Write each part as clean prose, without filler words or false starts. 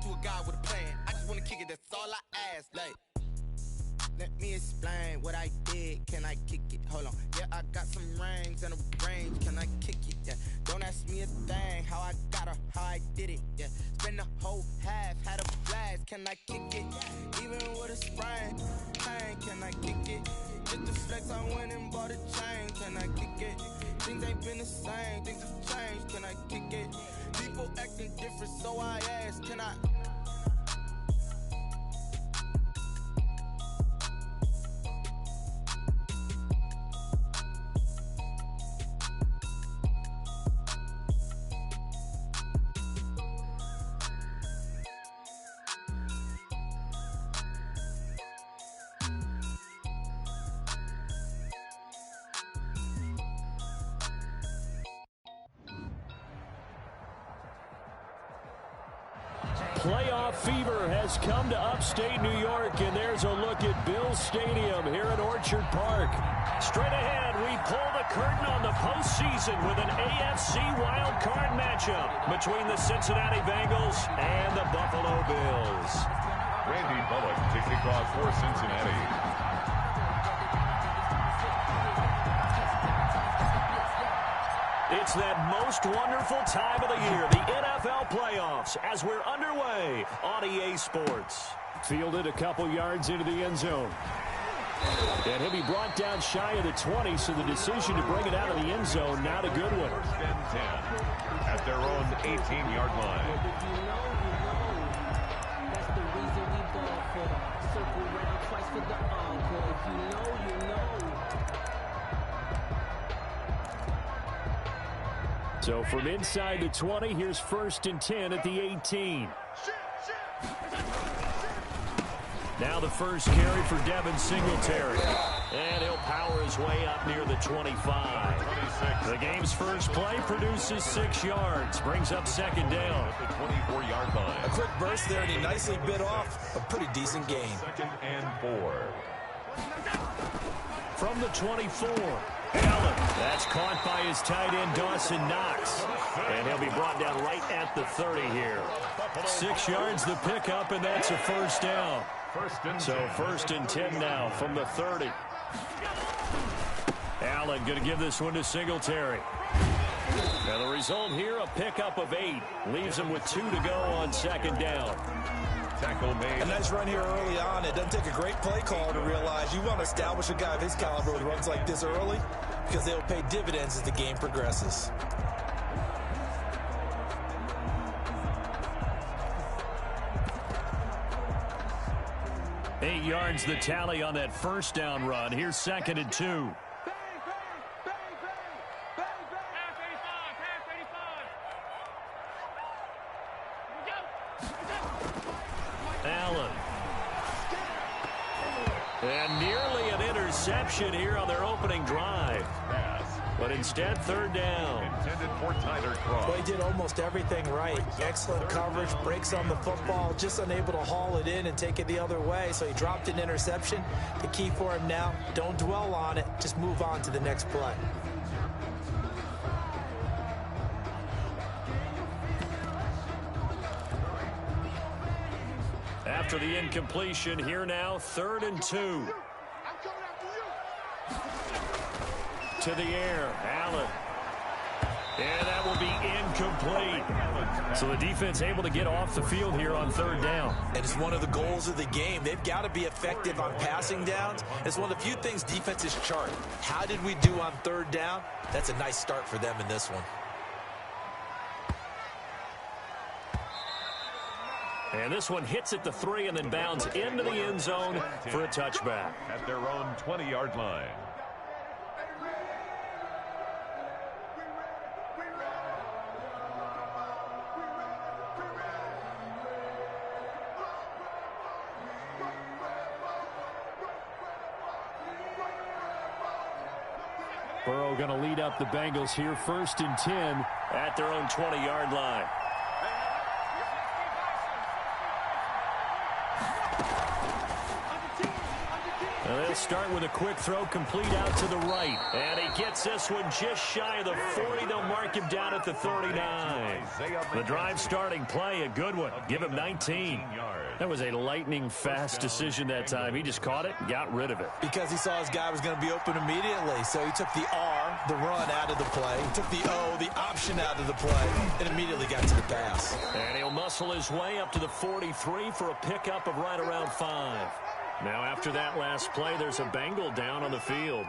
to a guy with a plan. I just wanna kick it, that's all I ask. Like, let me explain what I did. Can I kick it? Hold on. Yeah, I got some rings and a range. Can I kick it? Yeah. Don't ask me a thing. How I got her, how I did it. Yeah. Spend the whole half, had a blast. Can I kick it? Even with a sprain, pain. Can I kick it? Just the flex, I went and bought a chain. Can I kick it? Things ain't been the same. Things have changed. Can I kick it? People acting different, so I ask. Can I? Playoff fever has come to upstate New York, and there's a look at Bills Stadium here at Orchard Park. Straight ahead, we pull the curtain on the postseason with an AFC wildcard matchup between the Cincinnati Bengals and the Buffalo Bills. Randy Bullock to kick off for Cincinnati. It's that most wonderful time of the year, the NFL playoffs, as we're underway on EA Sports. Fielded a couple yards into the end zone. And he'll be brought down shy of the 20, so the decision to bring it out of the end zone, not a good one. First and 10 at their own 18-yard line. That's the reason we ball for. Circle round twice for the encore. If you know, you know. So from inside the 20, here's 1st and 10 at the 18. Now the first carry for Devin Singletary. And he'll power his way up near the 25. The game's first play produces 6 yards. Brings up 2nd down. At the 24-yard line. A quick burst there, and he nicely bit off a pretty decent gain. 2nd and 4. From the 24. Allen. That's caught by his tight end, Dawson Knox. And he'll be brought down right at the 30 here. 6 yards the pickup, and that's a 1st down. So 1st and 10 now from the 30. Allen going to give this one to Singletary. And the result here, a pickup of 8. Leaves him with 2 to go on 2nd down. Tackle made. A nice run here early on. It doesn't take a great play caller to realize you want to establish a guy of his caliber who runs like this early, because they'll pay dividends as the game progresses. Eight yards the tally on that 1st down run. Here's 2nd and 2. Allen. And nearly an interception here on their opening drive. But instead, 3rd down. Intended for Tyler Cross. Well, he did almost everything right. Excellent coverage, breaks on the football, just unable to haul it in and take it the other way. So he dropped an interception. The key for him now, don't dwell on it. Just move on to the next play. After the incompletion, here now, 3rd and 2. To the air, Allen. And that will be incomplete. So the defense able to get off the field here on 3rd down. And it's one of the goals of the game. They've got to be effective on passing downs. It's one of the few things defenses chart. How did we do on 3rd down? That's a nice start for them in this one. And this one hits at the 3 and then bounds into the end zone for a touchback. At their own 20-yard line. Burrow going to lead up the Bengals here, 1st and 10 at their own 20-yard line. And they'll start with a quick throw complete out to the right. And he gets this one just shy of the 40. They'll mark him down at the 39. The drive starting play, a good one. Give him 19. That was a lightning-fast decision that time. He just caught it and got rid of it. Because he saw his guy was going to be open immediately. So he took the R, the run, out of the play. He took the O, the option, out of the play, and immediately got to the pass. And he'll muscle his way up to the 43 for a pickup of right around 5. Now after that last play, there's a Bengal down on the field.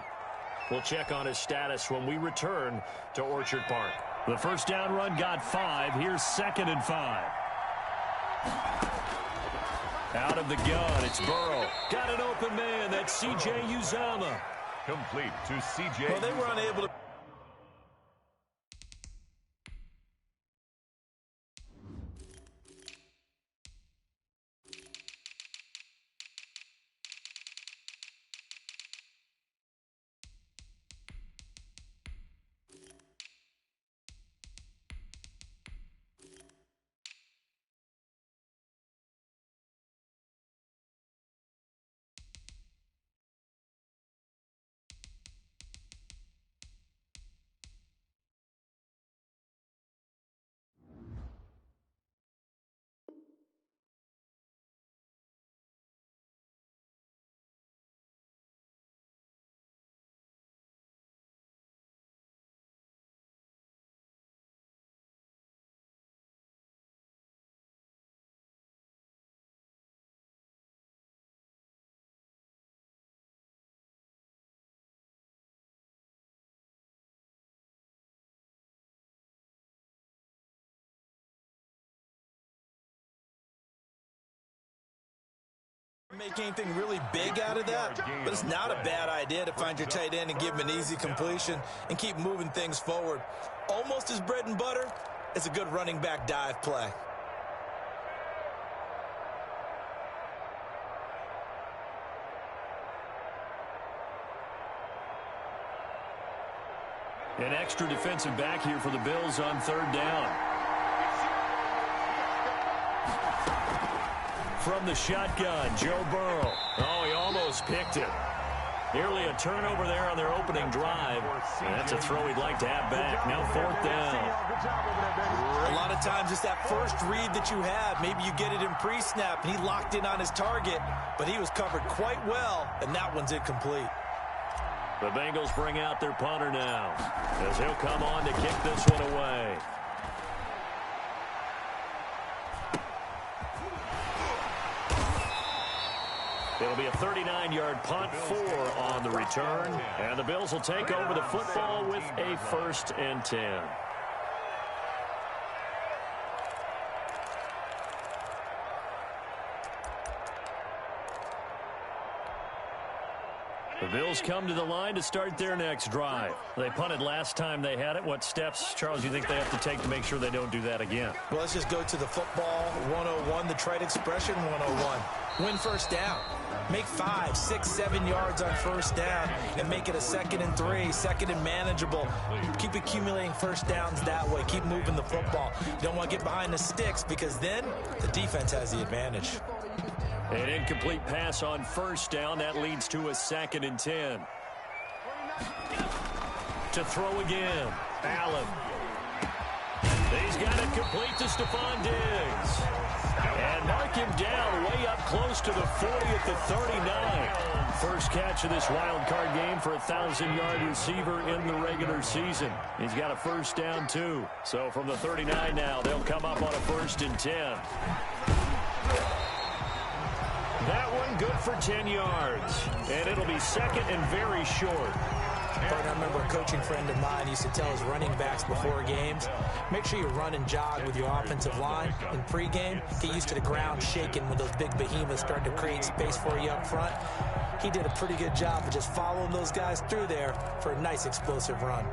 We'll check on his status when we return to Orchard Park. The first down run got 5. Here's 2nd and 5. Out of the gun, it's Burrow. Got an open man. That's C.J. Uzomah. Complete to C.J. Well, they were unable to. Make anything really big out of that, but it's not a bad idea to find your tight end and give him an easy completion and keep moving things forward. Almost his bread and butter is a good running back dive play. An extra defensive back here for the Bills on 3rd down. From the shotgun, Joe Burrow. Oh, he almost picked it. Nearly a turnover there on their opening drive. And that's a throw he'd like to have back. Now 4th down. A lot of times it's that first read that you have. Maybe you get it in pre-snap, and he locked in on his target, but he was covered quite well, and that one's incomplete. The Bengals bring out their punter now, as he'll come on to kick this one away. It'll be a 39-yard punt, 4 on the return. And the Bills will take over the football with a 1st and 10. The Bills come to the line to start their next drive. They punted last time they had it. What steps, Charles, do you think they have to take to make sure they don't do that again? Well, let's just go to the football 101, the trite expression 101. Win first down. Make 5, 6, 7 yards on first down and make it a 2nd and 3, 2nd and manageable. Keep accumulating first downs that way. Keep moving the football. You don't want to get behind the sticks because then the defense has the advantage. An incomplete pass on first down. That leads to a 2nd and 10. To throw again. Allen. He's got it complete to Stephon Diggs. And mark him down way up close to the 40 at the 39. First catch of this wild card game for a 1,000-yard receiver in the regular season. He's got a first down, too. So from the 39 now, they'll come up on a 1st and 10. That one good for 10 yards. And it'll be 2nd and very short. I remember a coaching friend of mine used to tell his running backs before games, make sure you run and jog with your offensive line. In pregame, get used to the ground shaking when those big behemoths start to create space for you up front. He did a pretty good job of just following those guys through there for a nice explosive run.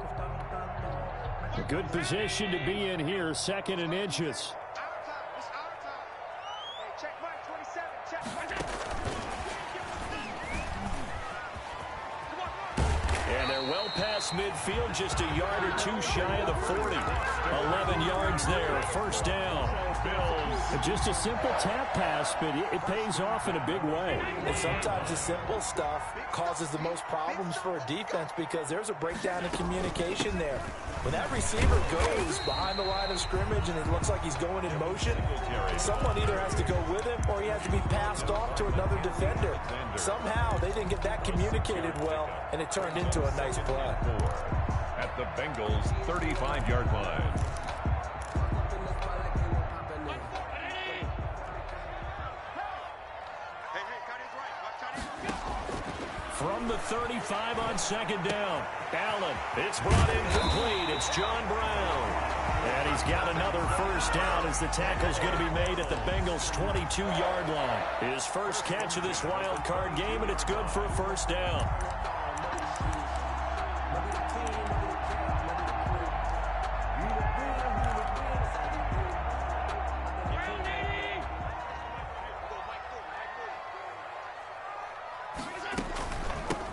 A good position to be in here, 2nd and inches. And they're well past midfield, just a yard or two shy of the 40. 11 yards there, first down. Bills. Just a simple tap pass, but it pays off in a big way. And sometimes the simple stuff causes the most problems for a defense because there's a breakdown in communication there. When that receiver goes behind the line of scrimmage and it looks like he's going in motion, someone either has to go with him or he has to be passed off to another defender. Somehow they didn't get that communicated well, and it turned into a nice play. At the Bengals' 35-yard line. From the 35 on second down. Allen, it's brought in complete. It's John Brown. And he's got another first down as the tackle's going to be made at the Bengals' 22-yard line. His first catch of this wild card game, and it's good for a first down.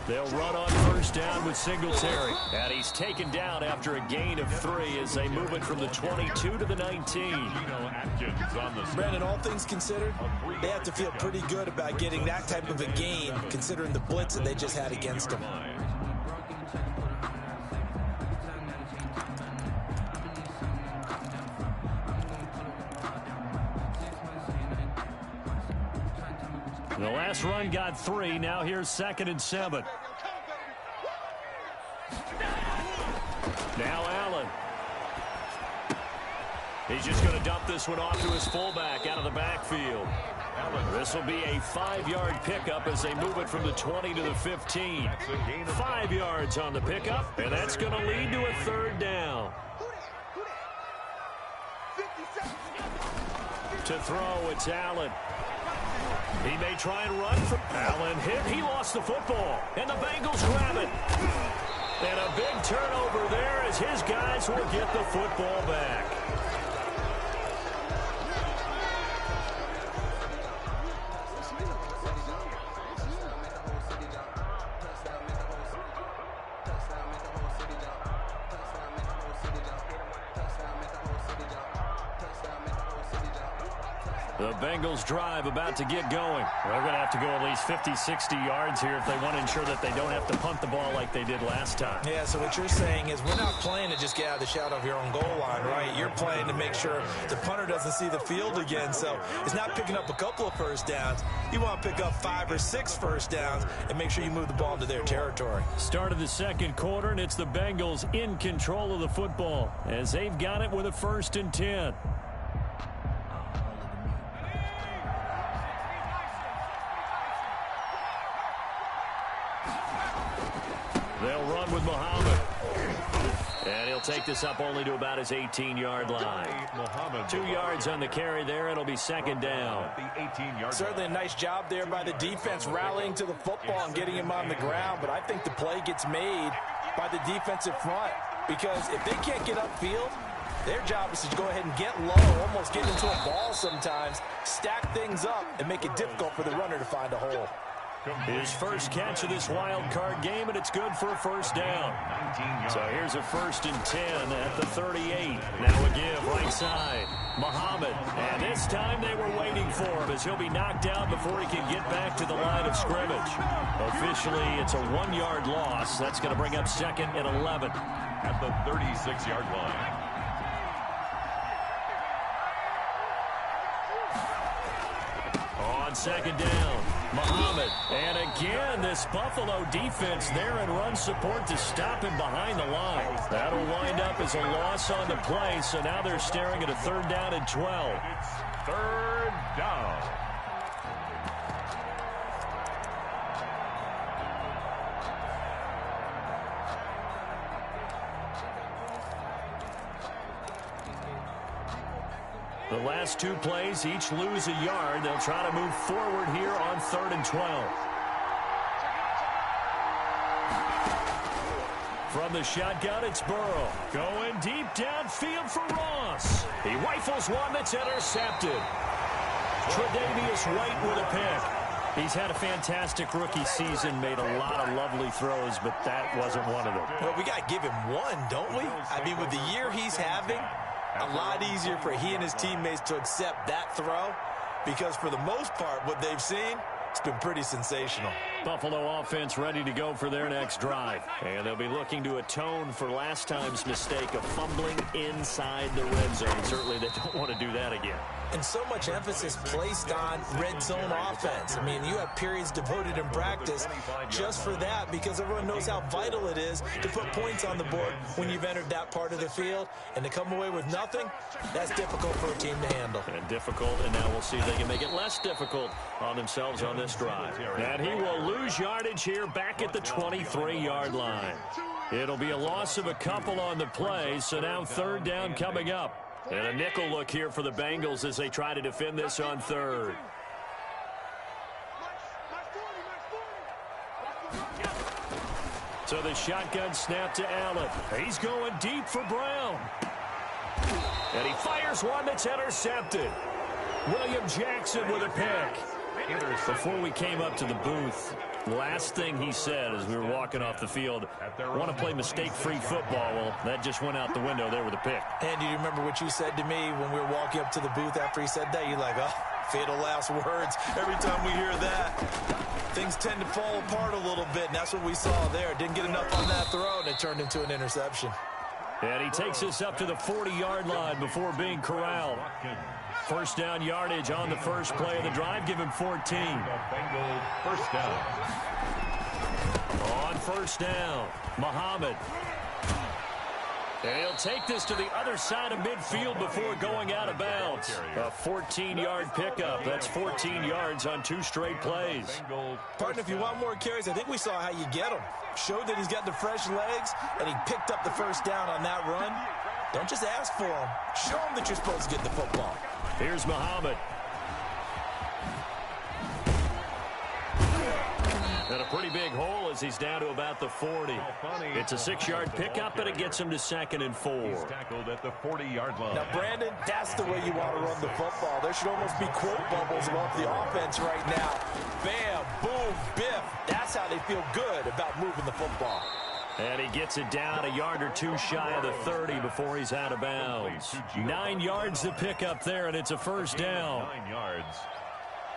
They'll run on first down with Singletary. And he's taken down after a gain of 3 as they move it from the 22 to the 19. Brandon, all things considered, they have to feel pretty good about getting that type of a gain, considering the blitz that they just had against them. The last run got 3. Now here's 2nd and 7. Now Allen. He's just going to dump this one off to his fullback out of the backfield. This will be a 5-yard pickup as they move it from the 20 to the 15. 5 yards on the pickup, and that's going to lead to a third down. To throw, it's Allen. He may try and run from Allen. He lost the football, and the Bengals grab it. And a big turnover there as his guys will get the football back. The Bengals drive about to get going. They're going to have to go at least 50, 60 yards here if they want to ensure that they don't have to punt the ball like they did last time. Yeah, so what you're saying is we're not playing to just get out of the shadow of your own goal line, right? You're playing to make sure the punter doesn't see the field again. So it's not picking up a couple of first downs. You want to pick up 5 or 6 first downs and make sure you move the ball into their territory. Start of the second quarter, and it's the Bengals in control of the football as they've got it with a 1st and 10. They'll run with Muhammad. And he'll take this up only to about his 18-yard line. 2 yards on the carry there. It'll be 2nd down. Certainly a nice job there by the defense rallying to the football and getting him on the ground. But I think the play gets made by the defensive front because if they can't get upfield, their job is to go ahead and get low, almost get into a ball sometimes, stack things up, and make it difficult for the runner to find a hole. His first catch of this wild card game, and it's good for a first down. So here's a 1st and 10 at the 38. Now a give right side. Muhammad. And this time they were waiting for him as he'll be knocked out before he can get back to the line of scrimmage. Officially, it's a 1-yard loss. That's going to bring up 2nd and 11. At the 36-yard line. On 2nd down, Muhammad. And again, this Buffalo defense there in run support to stop him behind the line. That'll wind up as a loss on the play, so now they're staring at a 3rd down and 12. It's 3rd down. The last 2 plays, each lose a yard. They'll try to move forward here on 3rd and 12. From the shotgun, it's Burrow. Going deep downfield for Ross. He rifles one that's intercepted. Tre'Davious White with a pick. He's had a fantastic rookie season, made a lot of lovely throws, but that wasn't one of them. Well, we got to give him one, don't we? I mean, with the year he's having, a lot easier for he and his teammates to accept that throw because for the most part, what they've seen, it's been pretty sensational. Buffalo offense ready to go for their next drive. And they'll be looking to atone for last time's mistake of fumbling inside the red zone. Certainly they don't want to do that again. And so much emphasis placed on red zone offense. I mean, you have periods devoted in practice just for that because everyone knows how vital it is to put points on the board when you've entered that part of the field. And to come away with nothing, that's difficult for a team to handle. And difficult, and now we'll see if they can make it less difficult on themselves on this drive. And he will lose yardage here back at the 23-yard line. It'll be a loss of a couple on the play, so now third down coming up. And a nickel look here for the Bengals as they try to defend this on third. So the shotgun snap to Allen. He's going deep for Brown. And he fires one that's intercepted. William Jackson with a pick. Before we came up to the booth, last thing he said as we were walking off the field, want to play mistake-free football. Well, that just went out the window there with a pick. And do you remember what you said to me when we were walking up to the booth after he said that? You're like, oh, fatal last words. Every time we hear that, things tend to fall apart a little bit, and that's what we saw there. Didn't get enough on that throw, and it turned into an interception. And he takes us up to the 40-yard line before being corralled. First down yardage on the first play of the drive. Give him 14. Bengals first down. On first down, Muhammad. And he'll take this to the other side of midfield before going out of bounds. A 14-yard pickup. That's 14 yards on 2 straight plays. Partner, if you want more carries, I think we saw how you get them. Showed that he's got the fresh legs, and he picked up the first down on that run. Don't just ask for him. Show him that you're supposed to get the football. Here's Muhammad. And a pretty big hole as he's down to about the 40. It's a 6-yard pickup, and it gets him to 2nd and 4. He's tackled at the 40-yard line. Now, Brandon, that's the way you want to run the football. There should almost be quote bubbles about the offense right now. Bam, boom, biff. That's how they feel good about moving the football. And he gets it down a yard or two shy of the 30 before he's out of bounds. 9 yards to pick up there, and it's a first down. 9 yards.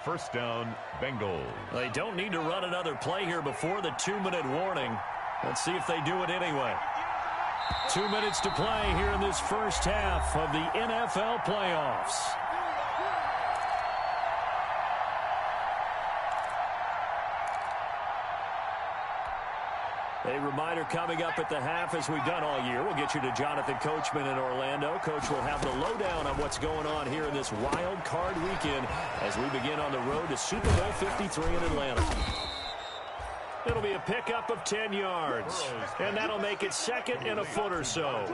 First down, Bengals. They don't need to run another play here before the 2-minute warning. Let's see if they do it anyway. 2 minutes to play here in this first half of the NFL playoffs. A reminder coming up at the half, as we've done all year. We'll get you to Jonathan Coachman in Orlando. Coach will have the lowdown on what's going on here in this wild card weekend as we begin on the road to Super Bowl 53 in Atlanta. It'll be a pickup of 10 yards, and that'll make it 2nd and a foot or so.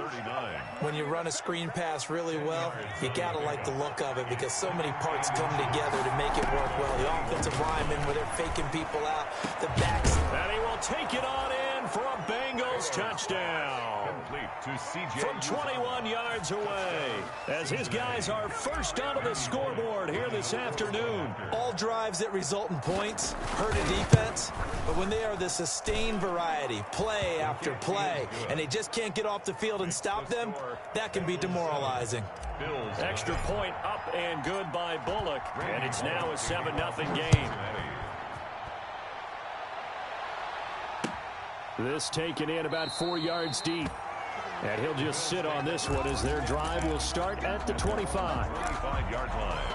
When you run a screen pass really well, you got to like the look of it because so many parts come together to make it work well. The offensive linemen, where they're faking people out, the backs. And he will take it on in for a Bengals touchdown. From 21 yards away, as his guys are first onto the scoreboard here this afternoon. All drives that result in points hurt a defense, but when they are the sustained variety, play after play, and they just can't get off the field and stop them, that can be demoralizing. Extra point up and good by Bullock, and it's now a 7-0 game. This taken in about 4 yards deep. And he'll just sit on this one as their drive will start at the 25. 25-yard line.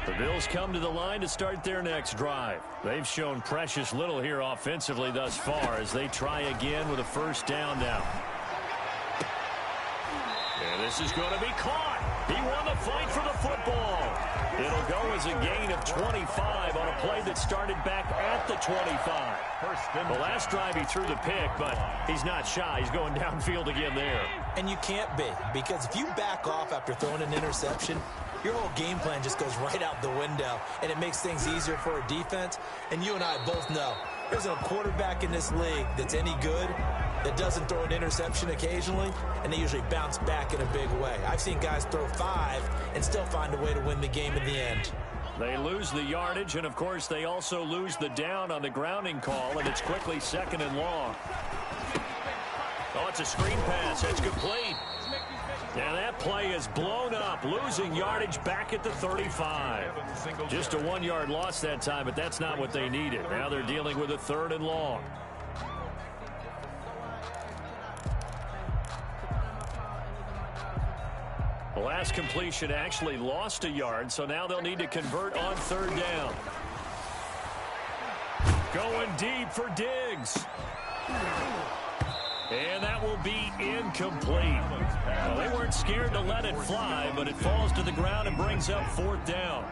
The Bills come to the line to start their next drive. They've shown precious little here offensively thus far as they try again with a first down now. And this is going to be caught. He won the fight for the football. It'll go as a gain of 25 on a play that started back at the 25. The last drive he threw the pick, but he's not shy. He's going downfield again there. And you can't be, because if you back off after throwing an interception, your whole game plan just goes right out the window, and it makes things easier for a defense. And you and I both know there's a quarterback in this league that's any good that doesn't throw an interception occasionally, and they usually bounce back in a big way. I've seen guys throw 5 and still find a way to win the game in the end. They lose the yardage, and, of course, they also lose the down on the grounding call, and it's quickly 2nd and long. It's a screen pass. It's complete. And that play is blown up, losing yardage back at the 35. Just a 1-yard loss that time, but that's not what they needed. Now they're dealing with a 3rd and long. The last completion actually lost a yard, so now they'll need to convert on 3rd down. Going deep for Diggs. And that will be incomplete. Well, they weren't scared to let it fly, but it falls to the ground and brings up 4th down.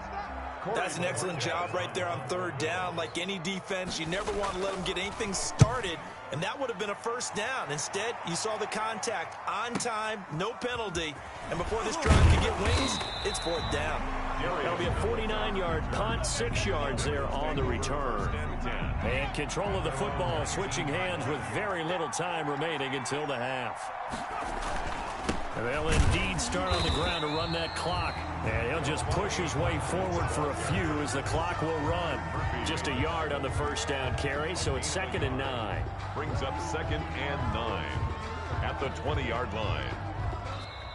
That's an excellent job right there on 3rd down. Like any defense, you never want to let them get anything started, and that would have been a 1st down. Instead, you saw the contact on time, no penalty, and before this drive could get wings, it's 4th down. That'll be a 49-yard punt, 6 yards there on the return. And control of the football switching hands with very little time remaining until the half. And they'll indeed start on the ground to run that clock. And he'll just push his way forward for a few as the clock will run. Just a yard on the 1st down carry, so it's 2nd and 9. Brings up 2nd and 9 at the 20-yard line.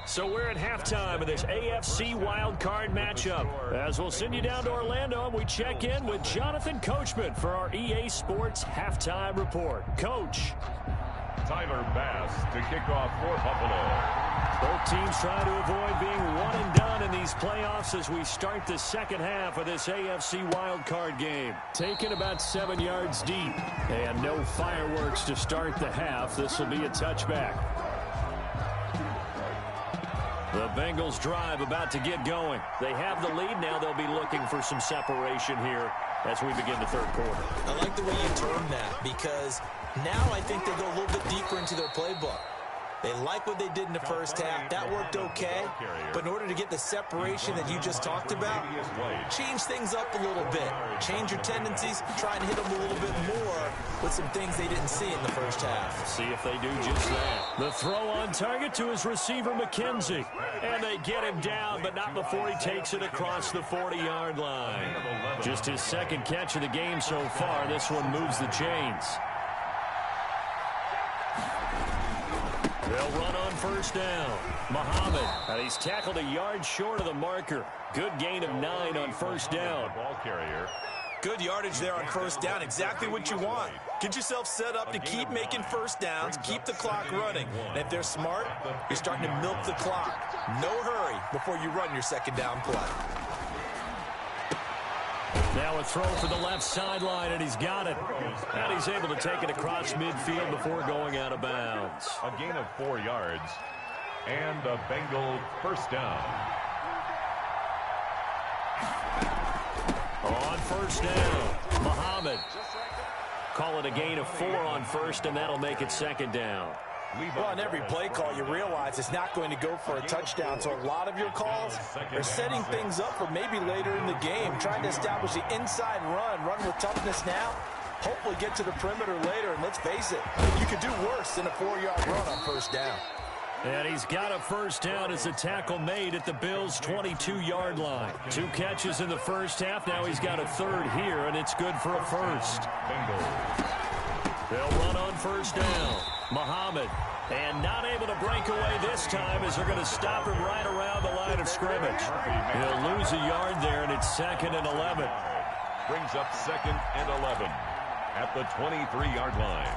So we're at halftime of this AFC wildcard matchup. As we'll send you down to Orlando, and we check in with Jonathan Coachman for our EA Sports Halftime Report. Coach. Tyler Bass to kick off for Buffalo. Both teams try to avoid being one and done in these playoffs as we start the 2nd half of this AFC wildcard game. Taken about 7 yards deep, and no fireworks to start the half. This will be a touchback. The Bengals drive about to get going. They have the lead. Now they'll be looking for some separation here as we begin the 3rd quarter. I like the way you term that, because now I think they go a little bit deeper into their playbook. They like what they did in the 1st half. That worked okay. But in order to get the separation that you just talked about, change things up a little bit. Change your tendencies. Try and hit them a little bit more with some things they didn't see in the 1st half. See if they do just that. The throw on target to his receiver, McKenzie. And they get him down, but not before he takes it across the 40-yard line. Just his 2nd catch of the game so far. This one moves the chains. They'll run on 1st down. Muhammad, and he's tackled a yard short of the marker. Good gain of 9 on 1st down. Ball carrier. Good yardage there on 1st down. Exactly what you want. Get yourself set up to keep making 1st downs, keep the clock running. And if they're smart, you're starting to milk the clock. No hurry before you run your 2nd down play. Now a throw for the left sideline, and he's got it. And he's able to take it across midfield before going out of bounds. A gain of 4 yards and a Bengal 1st down. On 1st down, Muhammad. Call it a gain of 4 on 1st, and that'll make it 2nd down. Well, on every play call, you realize it's not going to go for a touchdown. So a lot of your calls are setting things up for maybe later in the game, trying to establish the inside run with toughness now, hopefully get to the perimeter later. And let's face it, you could do worse than a 4-yard run on 1st down. And he's got a 1st down as a tackle made at the Bills' 22-yard line. 2 catches in the 1st half. Now he's got a 3rd here, and it's good for a 1st. They'll run on 1st down. Muhammad, and not able to break away this time as they're going to stop him right around the line of scrimmage. He'll lose a yard there, and it's 2nd and 11. Brings up 2nd and 11 at the 23-yard line.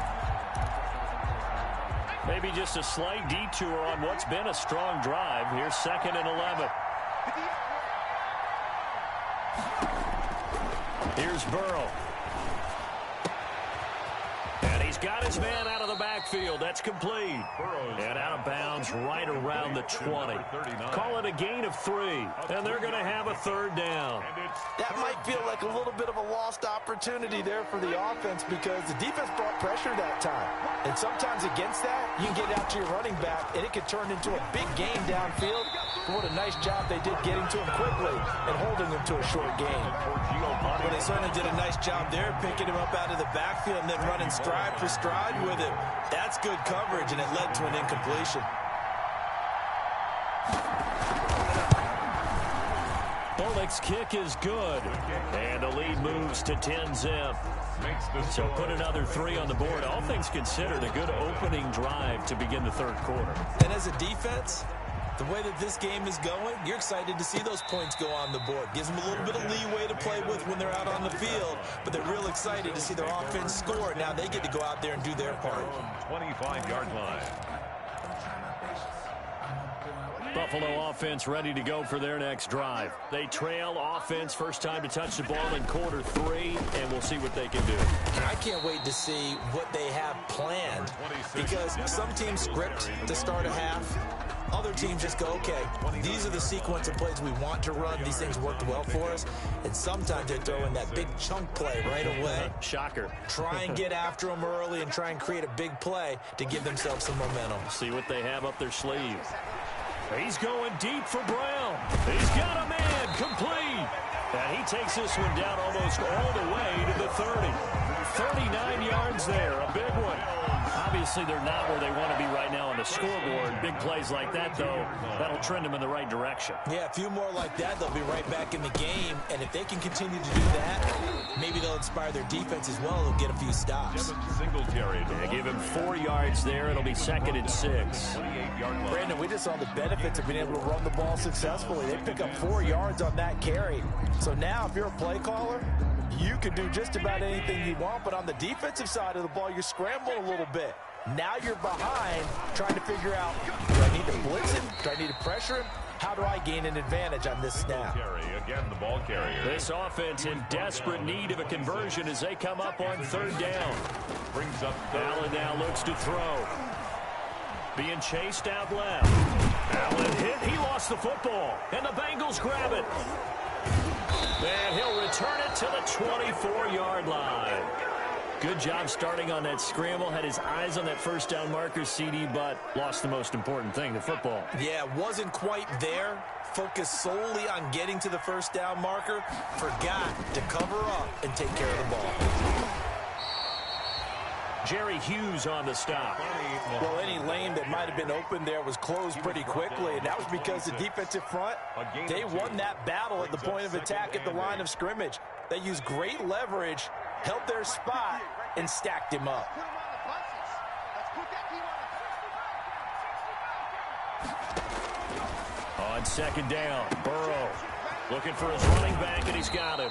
Maybe just a slight detour on what's been a strong drive. Here's 2nd and 11. Here's Burrow. And he's got his man out of the backfield. That's complete. And out of bounds right around the 20. Call it a gain of 3. And they're going to have a 3rd down. That might feel like a little bit of a lost opportunity there for the offense because the defense brought pressure that time. And sometimes against that, you can get out to your running back, and it could turn into a big gain downfield. But what a nice job they did getting to him quickly and holding him to a short gain. Well, they certainly did a nice job there, picking him up out of the backfield and then running stride for stride with him. That's good coverage, and it led to an incompletion. Well, Alex kick is good. And the lead moves to 10-zip. So put another 3 on the board. All things considered, a good opening drive to begin the third quarter. And as a defense, the way that this game is going, you're excited to see those points go on the board. Gives them a little bit of leeway to play with when they're out on the field, but they're real excited to see their offense score. Now they get to go out there and do their part. 25-yard line. Buffalo offense ready to go for their next drive. They trail offense, first time to touch the ball in quarter 3, and we'll see what they can do. And I can't wait to see what they have planned, because some teams script to start a half. Other teams just go, okay, these are the sequence of plays we want to run. These things worked well for us. And sometimes they throw in that big chunk play right away. Shocker. Try and get after them early and try and create a big play to give themselves some momentum. See what they have up their sleeve. He's going deep for Brown. He's got a man complete. And he takes this one down almost all the way to the 30. 39 yards there, a big one. Obviously, they're not where they want to be right now on the scoreboard. Big plays like that, though, that'll trend them in the right direction. Yeah, a few more like that, they'll be right back in the game. And if they can continue to do that, maybe they'll inspire their defense as well. They'll get a few stops. They give him 4 yards there. It'll be 2nd and 6. Brandon, we just saw the benefits of being able to run the ball successfully. They pick up 4 yards on that carry. So now, if you're a play caller, you can do just about anything you want, but on the defensive side of the ball, you're scrambling a little bit. Now you're behind, trying to figure out, do I need to blitz him? Do I need to pressure him? How do I gain an advantage on this snap? Again, the ball carrier. This offense in desperate need of a conversion as they come up on 3rd down. Brings up Allen now looks to throw. Being chased out left. Allen hit. He lost the football. And the Bengals grab it. And he'll return it to the 24-yard line. Good job starting on that scramble. Had his eyes on that first down marker, CD, but lost the most important thing, the football. Yeah, wasn't quite there. Focused solely on getting to the first down marker. Forgot to cover up and take care of the ball. Jerry Hughes on the stop. Well, any lane that might have been open there was closed pretty quickly, and that was because the defensive front, they won that battle at the point of attack at the line of scrimmage. They used great leverage, held their spot, and stacked him up. On 2nd down, Burrow looking for his running back, and he's got him.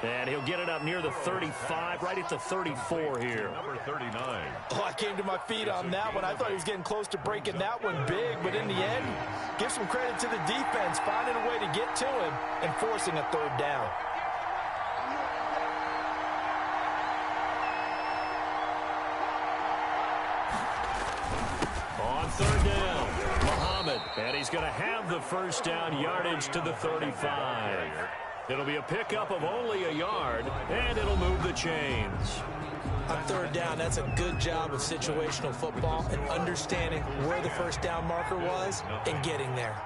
And he'll get it up near the 35, right at the 34 here. Number 39. Oh, I came to my feet on that one. I thought he was getting close to breaking that one big, but in the end, give some credit to the defense, finding a way to get to him and forcing a 3rd down. On 3rd down, Muhammad, and he's going to have the first down yardage to the 35. It'll be a pickup of only a yard, and it'll move the chains. On 3rd down, that's a good job of situational football and understanding where the first down marker was and getting there.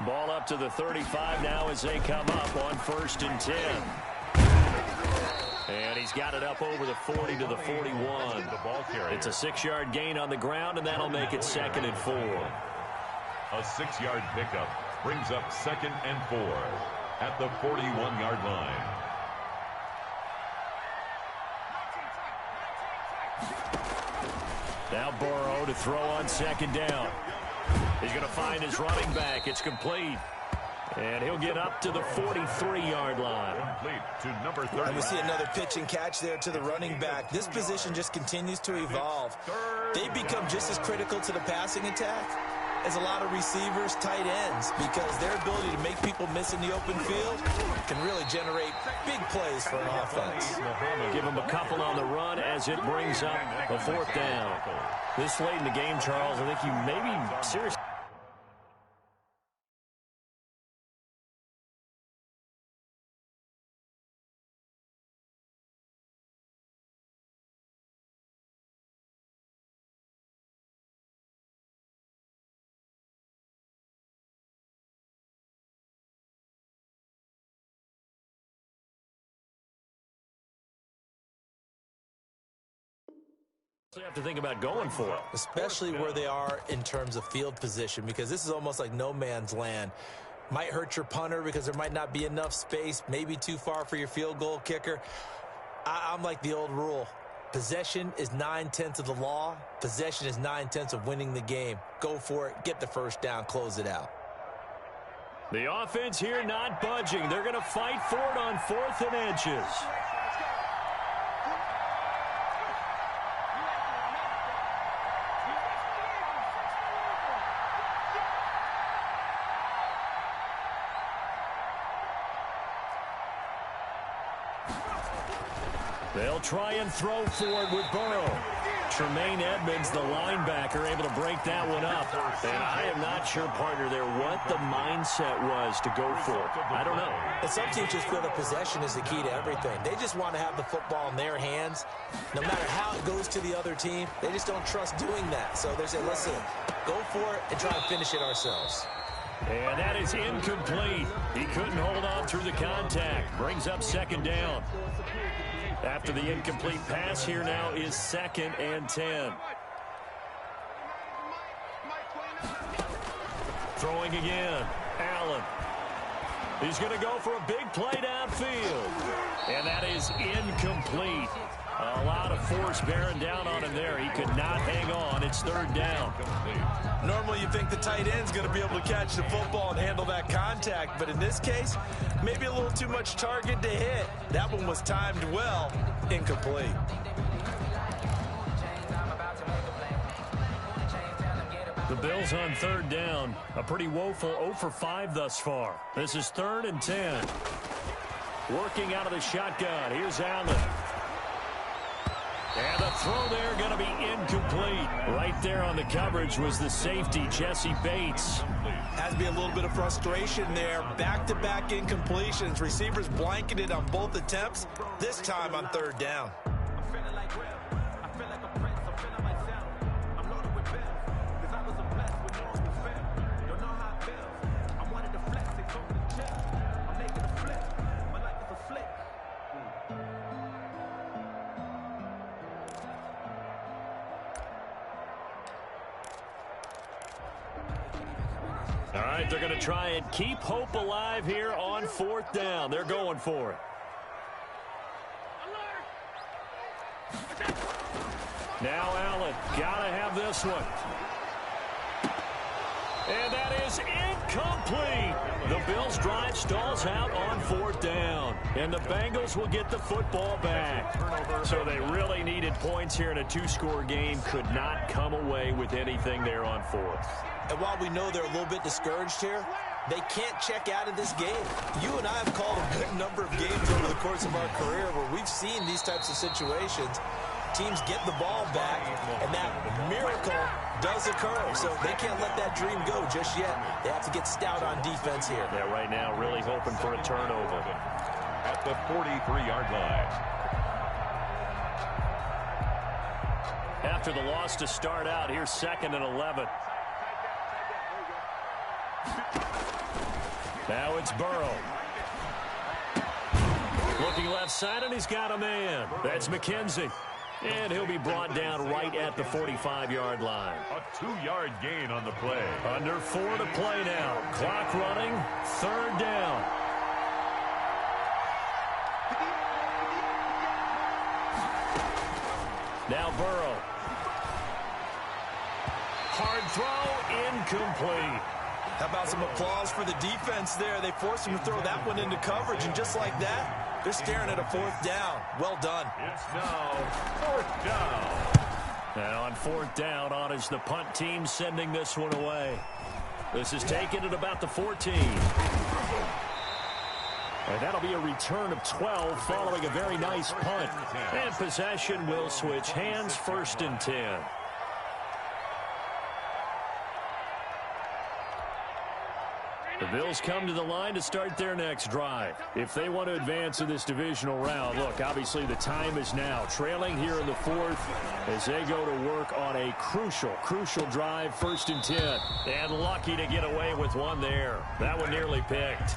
Ball up to the 35 now as they come up on 1st and 10. And he's got it up over the 40 to the 41. It's a 6-yard gain on the ground, and that'll make it 2nd and 4. A 6-yard pickup brings up 2nd and 4. At the 41-yard line. Now Burrow to throw on 2nd down. He's going to find his running back. It's complete. And he'll get up to the 43-yard line. Complete to number 30. And we see another pitch and catch there to the running back. This position just continues to evolve. They become just as critical to the passing attack as a lot of receivers, tight ends, because their ability to make people miss in the open field can really generate big plays for an offense. Give him a couple on the run as it brings up a 4th down. This late in the game, Charles, I think you maybe seriously. You have to think about going for it. Especially where they are in terms of field position, because this is almost like no man's land. Might hurt your punter because there might not be enough space, maybe too far for your field goal kicker. I'm like the old rule. Possession is 9/10 of the law. Possession is 9/10 of winning the game. Go for it. Get the first down. Close it out. The offense here not budging. They're going to fight for it on 4th and inches. They'll try and throw forward with Burrow. Tremaine Edmonds, the linebacker, able to break that one up. And I am not sure, partner, there what the mindset was to go for it. I don't know. And some teams just feel that possession is the key to everything. They just want to have the football in their hands. No matter how it goes to the other team, they just don't trust doing that. So they say, listen, go for it and try to finish it ourselves. And that is incomplete. He couldn't hold on through the contact. Brings up 2nd down. After the incomplete pass, here now is 2nd and 10. Throwing again. Allen. He's going to go for a big play downfield. And that is incomplete. A lot of force bearing down on him there. He could not hang on. It's 3rd down. Normally you think the tight end's going to be able to catch the football and handle that contact, but in this case, maybe a little too much target to hit. That one was timed well. Incomplete. The Bills on 3rd down. A pretty woeful 0 for 5 thus far. This is 3rd and 10. Working out of the shotgun. Here's Allen. And the throw there going to be incomplete. Right there on the coverage was the safety, Jesse Bates. Has to be a little bit of frustration there. Back-to-back incompletions. Receivers blanketed on both attempts, this time on 3rd down. All right, they're going to try and keep hope alive here on 4th down. They're going for it. Now Allen, got to have this one. And that is incomplete. The Bills drive stalls out on 4th down. And the Bengals will get the football back. So they really needed points here in a 2-score game. Could not come away with anything there on 4th. And while we know they're a little bit discouraged here, they can't check out of this game. You and I have called a good number of games over the course of our career where we've seen these types of situations. Teams get the ball back, and that miracle does occur. So they can't let that dream go just yet. They have to get stout on defense here. Yeah, right now really hoping for a turnover. At the 43-yard line. After the loss to start out, here's 2nd and 11. Now it's Burrow. Looking left side, and he's got a man. That's McKenzie. And he'll be brought down right at the 45-yard line. A 2-yard gain on the play. Under 4 to play now. Clock running. 3rd down. Now Burrow. Hard throw, incomplete. How about some applause for the defense there? They forced him to throw that one into coverage, and just like that, they're staring at a 4th down. Well done. It's now 4th down. And on 4th down, on is the punt team sending this one away. This is taken at about the 14. And that'll be a return of 12 following a very nice punt. And possession will switch hands, 1st and 10. The Bills come to the line to start their next drive. If they want to advance in this divisional round, look, obviously the time is now. Trailing here in the 4th as they go to work on a crucial drive, 1st and 10. And lucky to get away with one there. That one nearly picked.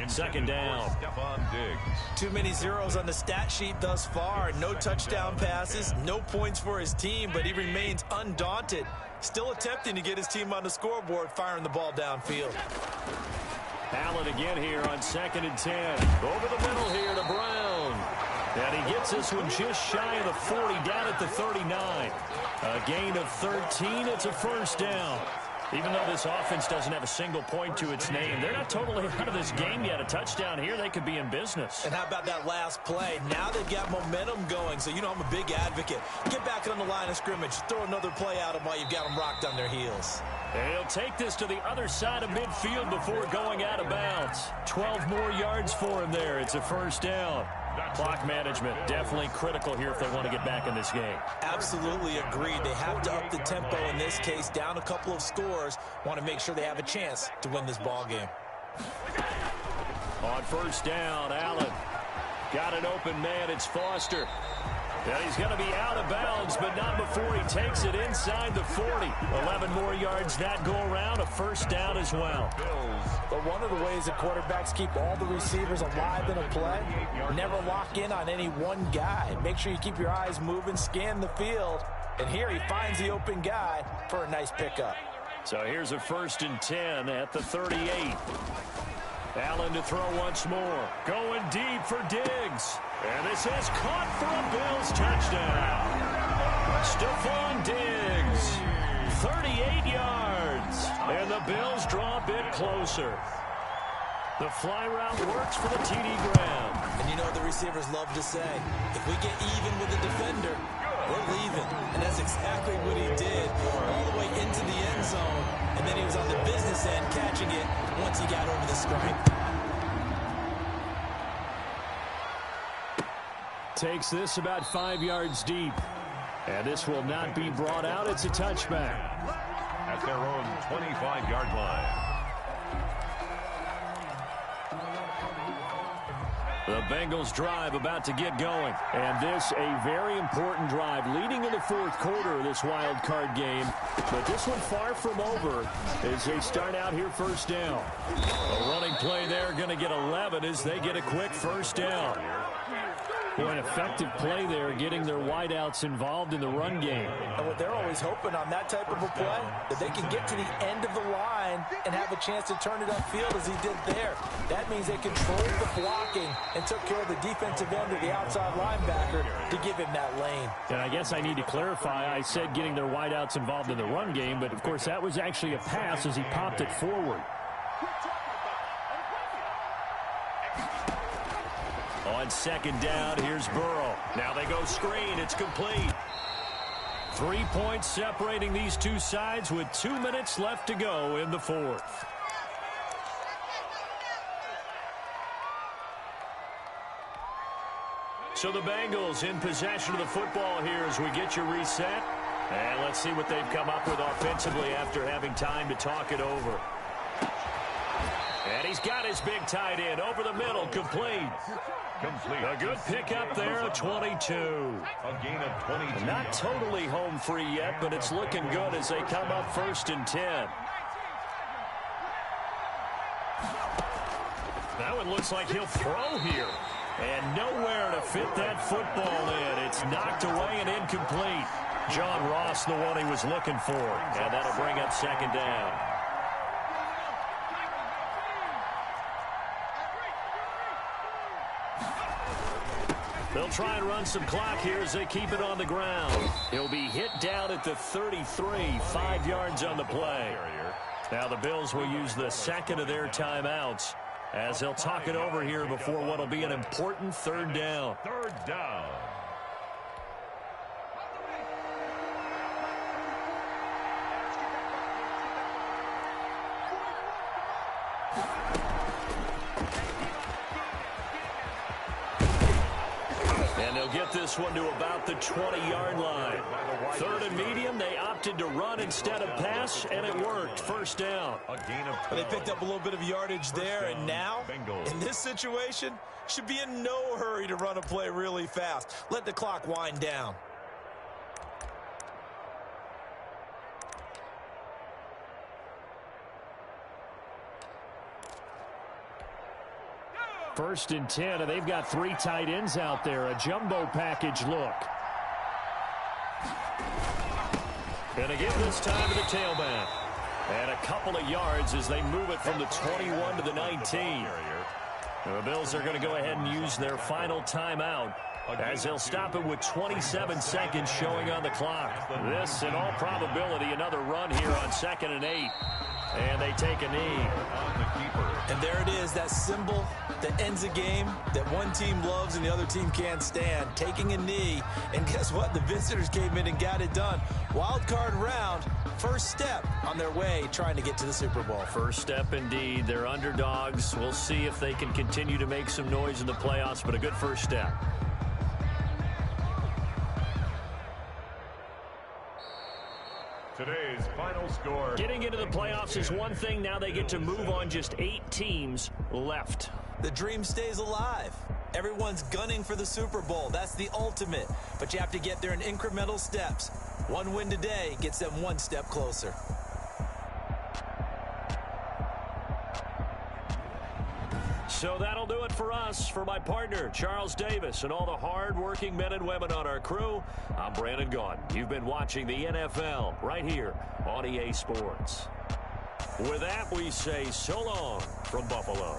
2nd down. Too many zeros on the stat sheet thus far. No touchdown passes, no points for his team, but he remains undaunted. Still attempting to get his team on the scoreboard, firing the ball downfield. Allen again here on 2nd and 10. Over the middle here to Brown. And he gets this one just shy of the 40, down at the 39. A gain of 13. It's a first down. Even though this offense doesn't have a single point to its name, they're not totally out of this game yet. A touchdown here, they could be in business. And how about that last play? Now they've got momentum going, so you know I'm a big advocate. Get back on the line of scrimmage. Throw another play at them while you've got them rocked on their heels. And he'll take this to the other side of midfield before going out of bounds. 12 more yards for him there. It's a first down. Clock management definitely critical here if they want to get back in this game. Absolutely agreed. They have to up the tempo in this case, down a couple of scores. Want to make sure they have a chance to win this ball game. On first down, Allen got an open man. It's Foster. And he's going to be out of bounds, but not before he takes it inside the 40. 11 more yards that go around, a first down as well. But one of the ways that quarterbacks keep all the receivers alive in a play, never lock in on any one guy. Make sure you keep your eyes moving, scan the field. And here he finds the open guy for a nice pickup. So here's a 1st and 10 at the 38. Allen to throw once more. Going deep for Diggs. And this is caught for a Bills touchdown. Stephon Diggs, 38 yards. And the Bills draw a bit closer. The fly route works for the TD Graham. And you know what the receivers love to say? If we get even with the defender, we're leaving. And that's exactly what he did. All the way into the end zone. And then he was on the business end catching it once he got over the stripe. Takes this about 5 yards deep. And this will not be brought out. It's a touchback. At their own 25-yard line. The Bengals drive about to get going. And this a very important drive leading in the 4th quarter of this wild card game. But this one far from over as they start out here first down. A running play there going to get 11 as they get a quick first down. Boy, an effective play there, getting their wideouts involved in the run game. And what they're always hoping on that type of a play, that they can get to the end of the line and have a chance to turn it upfield as he did there. That means they controlled the blocking and took care of the defensive end or the outside linebacker to give him that lane. And I guess I need to clarify, I said getting their wideouts involved in the run game, but of course that was actually a pass as he popped it forward. On 2nd down, here's Burrow. Now they go screen. It's complete. 3 points separating these two sides with 2 minutes left to go in the 4th. So the Bengals in possession of the football here as we get you reset. And let's see what they've come up with offensively after having time to talk it over. And he's got his big tight end over the middle, complete. A good pickup there, a 22. A gain of 22. Not totally home free yet, but it's looking good as they come up 1st and 10. That one looks like he'll throw here. And nowhere to fit that football in. It's knocked away and incomplete. John Ross, the one he was looking for. And that'll bring up 2nd down. They'll try and run some clock here as they keep it on the ground. He'll be hit down at the 33, 5 yards on the play. Now the Bills will use the 2nd of their timeouts as they'll talk it over here before what will be an important 3rd down. 3rd down. And they'll get this one to about the 20-yard line. 3rd and medium, they opted to run instead of pass, and it worked. 1st down. They picked up a little bit of yardage there, and now, in this situation, should be in no hurry to run a play really fast. Let the clock wind down. First and 10, and they've got 3 tight ends out there. A jumbo package look. And again this time to the tailback. And a couple of yards as they move it from the 21 to the 19. The Bills are going to go ahead and use their final timeout as they'll stop it with 27 seconds showing on the clock. This, in all probability, another run here on 2nd and 8. And they take a knee. And there it is, that symbol that ends a game that one team loves and the other team can't stand. Taking a knee. And guess what? The visitors came in and got it done. Wild card round. First step on their way trying to get to the Super Bowl. First step indeed. They're underdogs. We'll see if they can continue to make some noise in the playoffs, but a good first step. Today's final score. Getting into the playoffs is one thing. Now they get to move on. Just 8 teams left. The dream stays alive. Everyone's gunning for the Super Bowl. That's the ultimate. But you have to get there in incremental steps. One win today gets them one step closer. So that'll do it for us. For my partner, Charles Davis, and all the hard-working men and women on our crew, I'm Brandon Gaudin. You've been watching the NFL right here on EA Sports. With that, we say so long from Buffalo.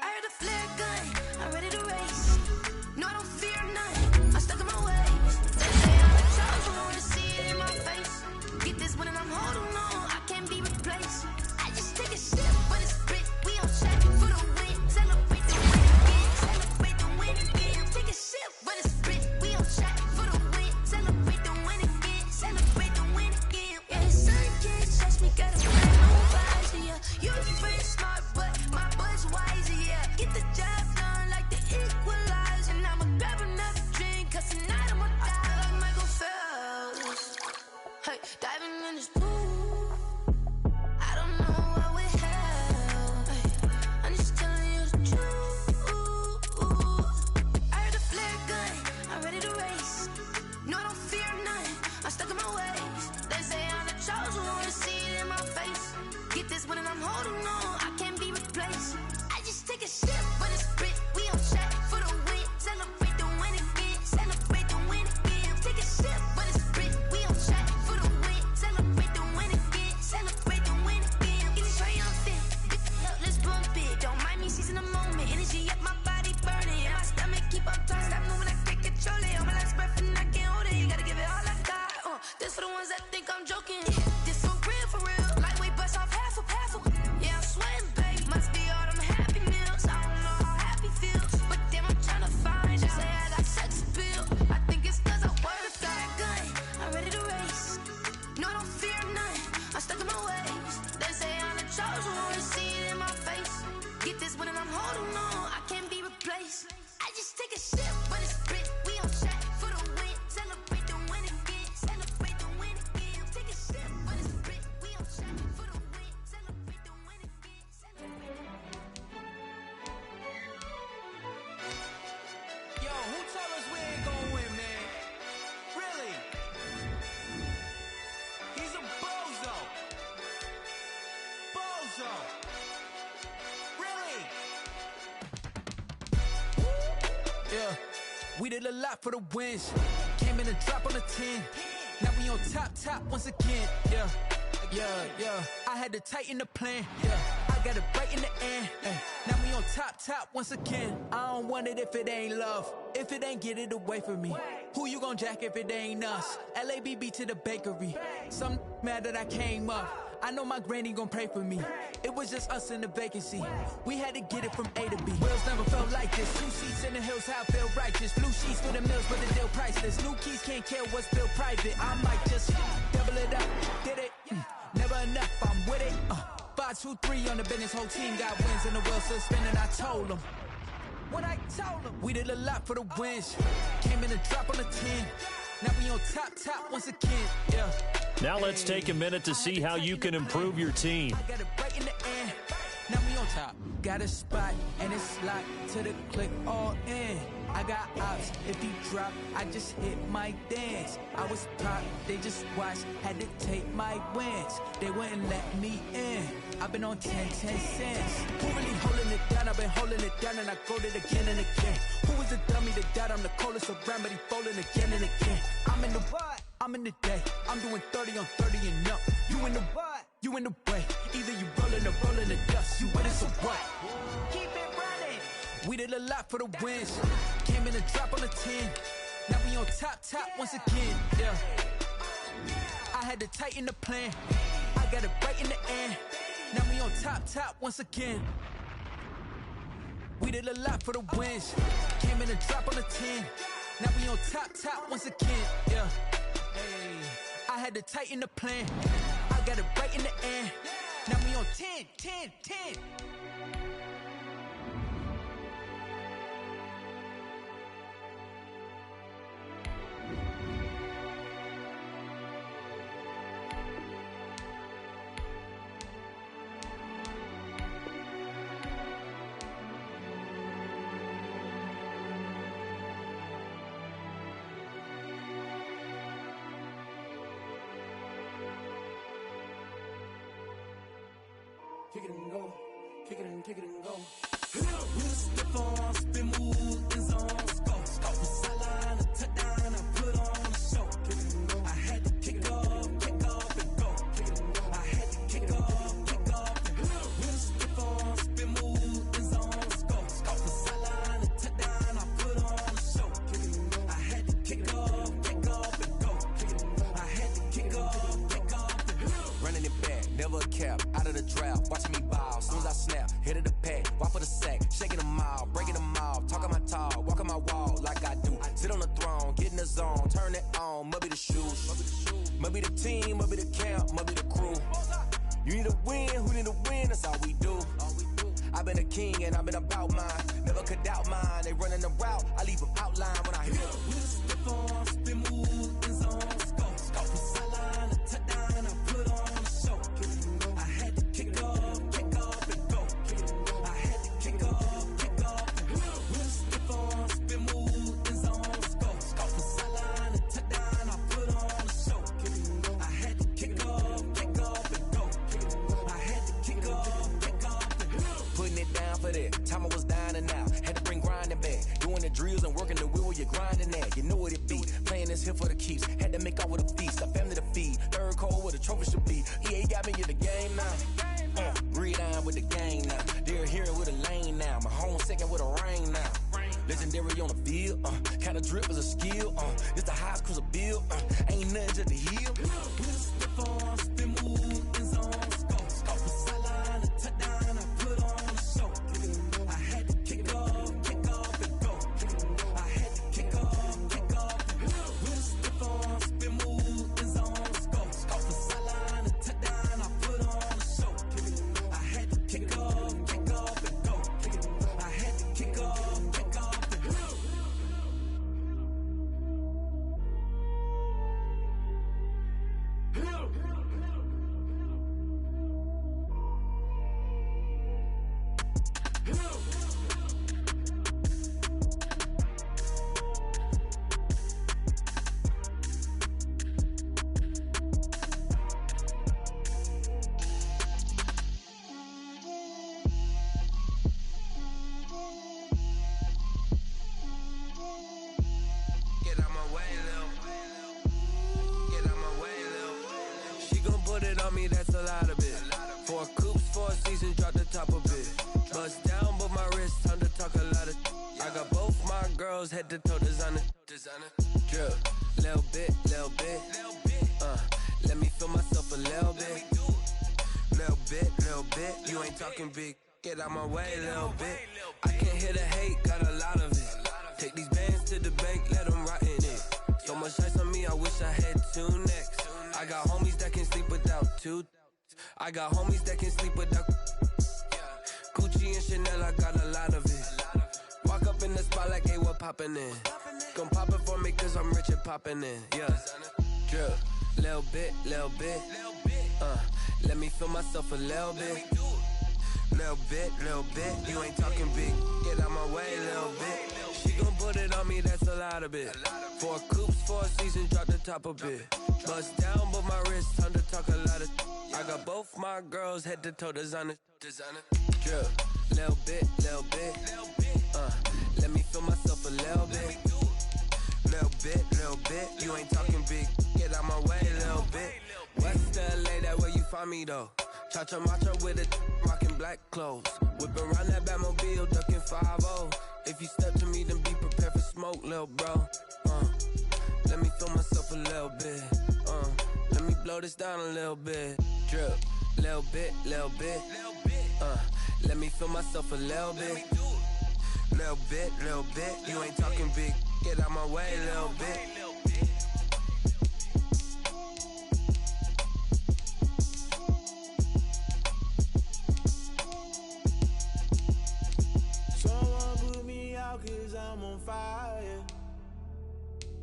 I heard a flare gun, I'm ready to race. No, I don't fear none, I'm stuck in my ways. They say I'm a trouble, I wanna see it in my face. Get this one and I'm holding on, I can't be replaced. I just take a sip, but it's split, we on track for the win. Celebrate the win again, celebrate the win again. Take a sip, but it's split, we on track for the win. Celebrate the win again, celebrate the win again. Yeah, the sun can't touch me, got a brand new vibes, yeah. You pretty smart, but my bud's my energy up, my body burning. And my stomach keep up tight, stop moving, I can't control it. On my last breath and I can't hold it. You gotta give it all I got. This for the ones that think I'm joking. This for real. Like we bust off half of. Yeah, I'm sweating, babe. Must be all them happy meals. I don't know how happy feels, but damn, I'm trying to find you. Say I got sex appeal. I think it's cause I wear the flag gun. I'm ready to race. No, I don't fear nothing. I'm stuck in my ways. They say I'm the chosen one. See it in my face. Get this one and I'm holding on. I can't be replaced. I just take a sip, but it's split. We on track for the win. Celebrate the win again. Celebrate the win again. Take a sip, but it's split. We on track for the win. Celebrate the win again. Yo, who told us we ain't gonna win, man? Really? He's a bozo. Bozo. Really? Yeah, we did a lot for the wins. Came in and dropped on the 10. Now we on top once again. Yeah. I had to tighten the plan. Yeah, I got it right in the end. Now we on top once again. I don't want it if it ain't love. If it ain't, get it away from me. Who you gon' jack if it ain't us? LABB to the bakery. Some mad that I came up. I know my granny gon' pray for me. It was just us in the vacancy. We had to get it from A to B. Wheels never felt like this. 2 seats in the hills, how I feel righteous. Blue sheets for the mills, but the deal priceless. New keys can't care what's built private. I might just double it up. Did it? Never enough, I'm with it. 5, 2, 3 on the business. Whole team got wins and the wheels still spinning. I told them. What I told them. We did a lot for the wins. Came in and dropped on the 10. Now we on top once again. Yeah. Now let's take a minute to see how you can improve your team. I got it right in the end. Now we on top. Got a spot and it's locked to the click all in. I got ops. If he drop, I just hit my dance. I was pop, they just watched, had to take my wins. They wouldn't let me in. I've been on 10 cents. Who really holding it down? I've been holding it down and I go it again and again. Who was the dummy that died? I'm the coldest around, but he folding again and again. I'm in the what? I'm in the day. I'm doing 30 on 30 and up. You in the what? You in the way. Either you rolling or rolling the dust. You with it, so what? Keep it running. We did a lot for the wins. Came in and dropped on the 10. Now we on top once again. Yeah. I had to tighten the plan. I got it right in the end. Now we on top once again. We did a lot for the wins. Came in and dropped on the 10. Now we on top once again. Yeah. Hey. I had to tighten the plan. I got it right in the end. Now we on 10. Kick it and go, kick it and go. With a stiff on, spin move, in zone, go. From sideline to touchdown, I put on a show. Kick it and go. I had to kick off and go. Kick it and go. I had to kick off and go. With a stiff on, spin move, in zone, go. From sideline to touchdown, I put on a show. Kick it and go. I had to kick off and go. Kick it and go. I had to kick off and go. Running it back, never a cap, out of the drought, watching me ball, soon as I snap, hit of the pack, walk for the sack, shaking them all, breaking them off, talking my talk, walking my wall like I do, sit on the throne, get in the zone, turn it on, must be the shoes, must be the team, must be the camp, must be the crew, you need a win, who need a win, that's all we do, I've been a king and I've been about mine, never could doubt mine, they running the route, I leave them outline when I hit them. With a stiff on, spin move, in zone, go. From sideline to touchdown, I put on a show. I had to kick off and go. I had to kick off and go. With a stiff on, spin move, in zone, go. From sideline to touchdown, I put on a show. I had to kick off and go. I had to kick off and go. Putting it down for that, time I was dying and out, had to bring grinding back, doing the drills and working the wheel where you're grinding at, you know what it be, playing this here for the keeps, had to make off with a feast, a family to feed, third cold where the trophy should be, EA got me in the game now, gridiron line with the gang now. They're hearing with a lane now. My home second with a rain now. Legendary on the field, kinda drip is a skill, it's the highest cruiser bill, ain't nothing just the hill. Stiff on, spin move, in zone, scope from sideline to touchdown, I put on a show. I had to kick off and go. I had to kick off and go. Stiff on, spin move, in zone, scope from sideline to touchdown, I put on a show. I had to kick off and go. I had to kick off. That's a lot of it. 4 coops, 4 seasons, drop the top of it. Bust down, but my wrist, time to talk a lot of. I got both my girls head to toe designer. Drip, little bit. Let me feel myself a little bit. Little bit. You ain't talking big. Get out my way, little bit. I can't hear the hate, got a lot of it. Take these bands to the bank, let them rot in it. So much ice on me, I wish I had 2 necks. I got homies that can sleep without 2. I got homies that can sleep without Gucci and Chanel, I got a lot of it. Walk up in the spot like, hey, what poppin' in? Gon' pop it for me cause I'm rich and poppin' in, yeah. Drip, little bit. Let me feel myself a little bit. Little bit. You ain't talking big, get out my way, little bit. She gon' put it on me, that's a lot of it. 4 coops, 4 seasons, drop the top a bit. Bust down, but my wrist, time to talk a lot of. I got both my girls head to toe designer. Drip, little bit. Let me feel myself a little bit. Little bit. You ain't talking big, get out my way, little bit. West LA, that where you find me though. Cha-cha macha with it, rockin' black clothes. Whippin' around that Batmobile, duckin' 5-0. If you step to me, then be prepared for smoke, lil' bro. Let me feel myself a little bit. Let me blow this down a little bit. Drip, little bit. Let me feel myself a little bit. Little bit. You ain't talking big. Get out my way, little bit. Someone put me out cause I'm on fire.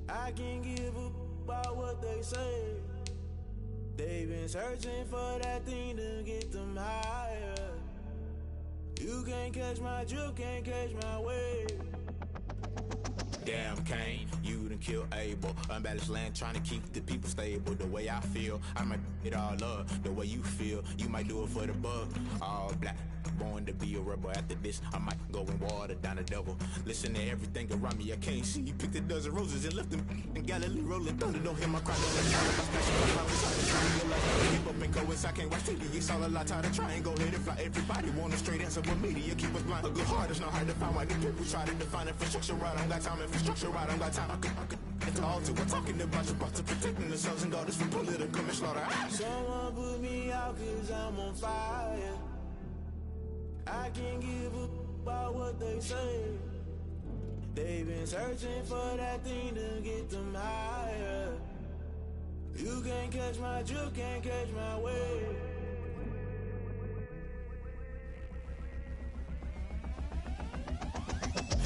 I can't give a about what they say. They've been searching for that thing to get them higher. You can't catch my drift, can't catch my wave. Damn Kane, you done killed Abel. Unbalanced land trying to keep the people stable. The way I feel, I might it all up. The way you feel, you might do it for the bug. All black, born to be a rebel. After this, I might go and water down the devil. Listen to everything around me, I can't see. Picked a dozen roses and left them in Galilee rolling thunder. Don't hear my cry, don't let me keep up and go inside, can't watch TV. It's all a lot time to try and go let it fly. Everybody want a straight answer, but media keep us blind. A good heart is not hard to find. Why the people try to define infrastructure right? I don't got time, infrastructure right, I don't got time. I could talk to. We're talking about your boss, protecting the sons and daughters from political slaughter. Someone put me out cause I'm on fire. I can't give a about what they say. They've been searching for that thing to get them higher. You can't catch my drift, can't catch my wave.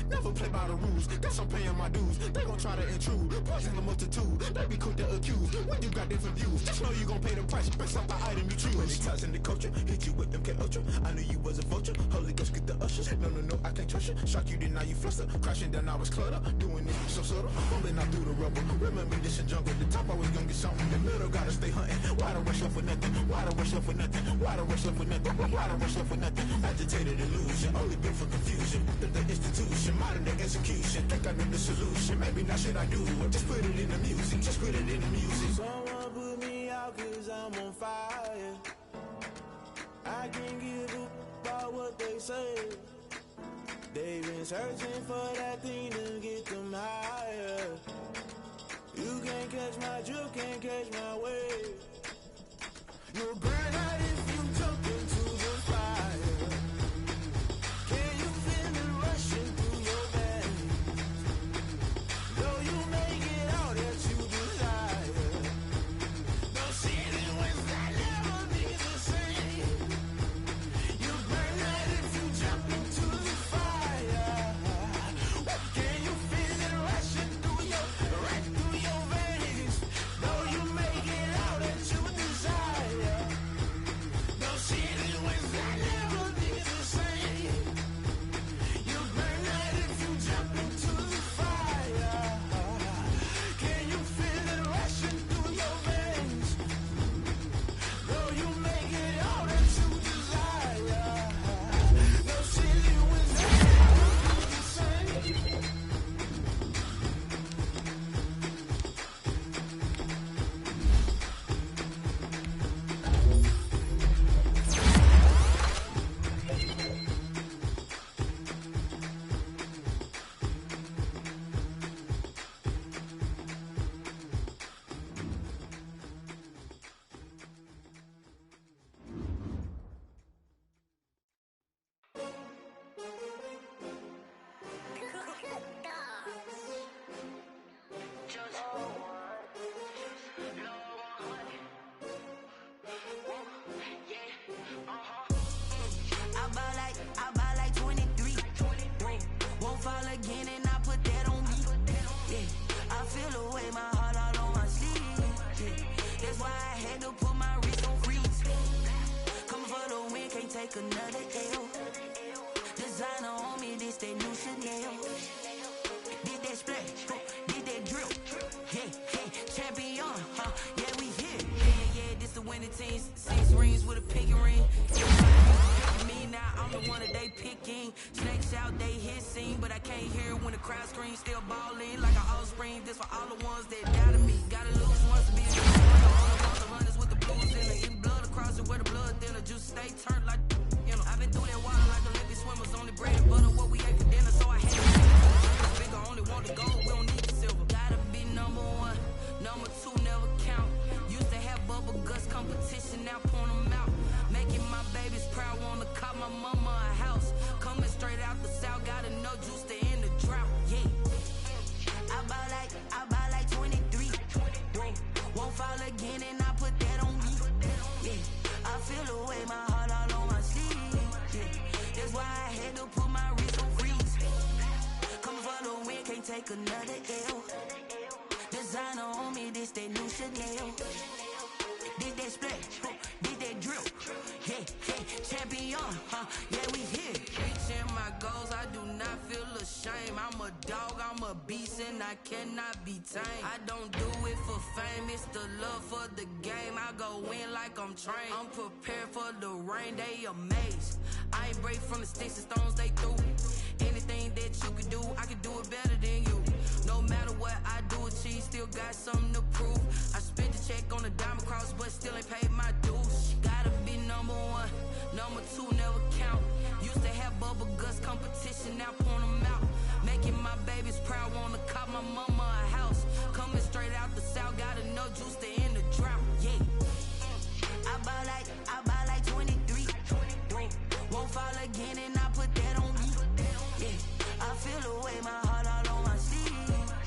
Never play by the rules, guess I'm paying my dues. They gon' try to intrude, poison the multitude. They be quick to accuse, when you got different views. Just know you gon' pay the price, based off the item you choose. When they tossing the culture, hit you with MK Ultra. I knew you was a vulture, Holy Ghost get the ushers. No, I can't trust you. Shock you, then now you fluster. Crashing down, I was clutter. Doing it so subtle, rolling out through the rubble. Remember this in jungle, the top always gonna get something. The middle gotta stay hunting. Why the rush left with nothing? Why the rush left with nothing? Why the rush left with nothing? Why the rush left with nothing? Agitated illusion, only built for confusion. The institution, modern day execution. Think I know the solution. Maybe not shit I do. Just put it in the music. Just put it in the music. Someone put me out cause I'm on fire. I can't give up about what they say. They've been searching for that thing to get them higher. You can't catch my drift, can't catch my wave. You'll burn out if you jump into the fire. Can you feel it rushing through your veins? Though you make it all that you desire. No ceiling wins that never be the same. You burn out if you jump into the fire. Can you feel it rushing through right through your veins? Though you make it all that you desire. No ceiling wins that never be the same. You burn out if you jump into the fire. Can you feel it rushing through your veins? Though you make it all that you desire. No ceiling wins that never be the same. I buy like 23. Won't fall again and I put that on me. Yeah, I feel away my heart all on my sleeve. Yeah, that's why I had to put my wrist on freeze. Coming for the win, can't take another L. Designer on me, this that new Chanel. Did that splash, did that drill. Yeah, champion, yeah, we here. Yeah, this the winning team. 6 rings with a pinky ring. Me now, I'm the one that they picking. Snakes out, they hissing, but I can't hear when the crowd screams. Still balling like an offspring. This for all the ones that doubted me. Gotta lose once to be a all the runners with the blues in it. Eating blood across it where the blood thinner. Juice stay turned like, you know. I've been through that water like Olympic swimmers. Only bread and butter, what we ate for dinner, so I had to bigger, only want the gold, we don't need the silver. Gotta be number 1, number 2 never count. Used to have bubble guts competition, now point them out. Making my babies proud, wanna call my mama a house. Coming straight out the south, gotta know juice to end the drought. Yeah, I buy like 23. Won't fall again and I put that on me. Yeah, I feel away my heart all on my sleeve. Yeah, that's why I had to put my wrist on freeze. Coming for the win, can't take another L. Designer on me, this that new Chanel. Did that splash, did that drill. Yeah, champion, yeah, we here. Reaching my goals, I do not feel ashamed. I'm a dog, I'm a beast, and I cannot be tamed. I don't do it for fame, it's the love for the game. I go in like I'm trained. I'm prepared for the rain, they amazed. I ain't break from the sticks and stones they threw. Anything that you can do, I can do it better than you. No matter what I do, achieve, still got something to prove. I spent the check on the diamond cross, but still ain't paid my dues. Gotta be number 1, number 2 never count. Used to have bubble guts competition, now point them out. Making my babies proud, wanna call my mama a house. Coming straight out the south, gotta know juice to end the drought. Yeah, I buy like 23. Won't fall again and I put that on me. Yeah, I feel away my heart all on my sleeve.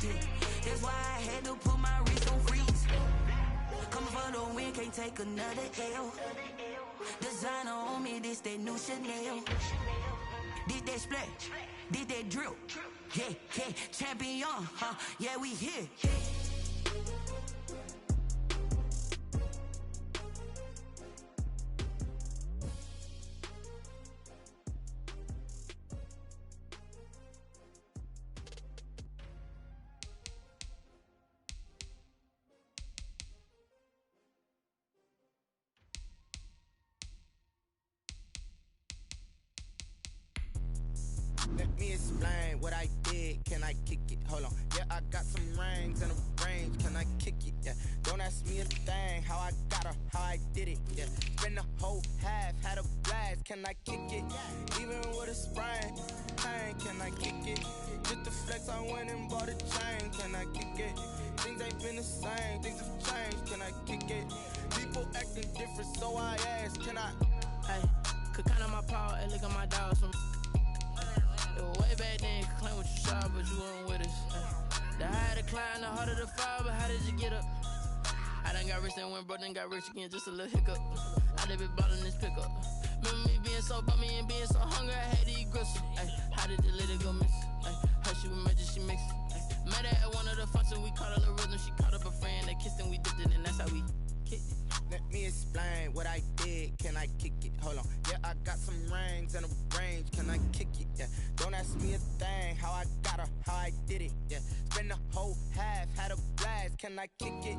Yeah, that's why I had to put my wrist on freeze. Coming for the win, can't take another L. Designer on me, this that new Chanel. Did that splash, did that drill. Yeah, champion, yeah, we here. Let me explain. explain what I did? Can I kick it? Hold on. Yeah, I got some rings and a range. Can I kick it? Yeah. Don't ask me a thing. How I got her, how I did it. Yeah. Spend the whole half, had a blast. Can I kick it? Even with a sprain, pain. Can I kick it? Just the flex, I went and bought a chain. Can I kick it? Things ain't been the same. Things have changed. Can I kick it? People acting different, so I ask. Can I? Hey, could count on my power, and look at my dogs from. It was way back then, could claim what you saw, but you weren't with us. The higher the climb, the harder the fall, but how did you get up? I done got rich and went broke, then got rich again, just a little hiccup. I done been ballin' this pickup. Remember me being so bummy and being so hungry, I had to eat gristle. Ay, how did the little go miss? Ay, her she was magic, she mixed. Met her at one of the functions, we caught a little rhythm, she caught up a friend, they kissed and we dipped it, and that's how we kicked it. Let me explain what I did. Can I kick it? Hold on. Yeah, I got some rings and a range. Can I kick it? Yeah. Don't ask me a thing. How I got her, how I did it. Yeah. Spend the whole half, had a blast. Can I kick it?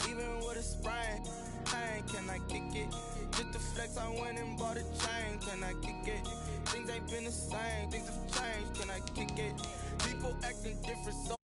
Even with a sprain, pain. Can I kick it? Just the flex, I went and bought a chain. Can I kick it? Things ain't been the same. Things have changed. Can I kick it? People acting different, so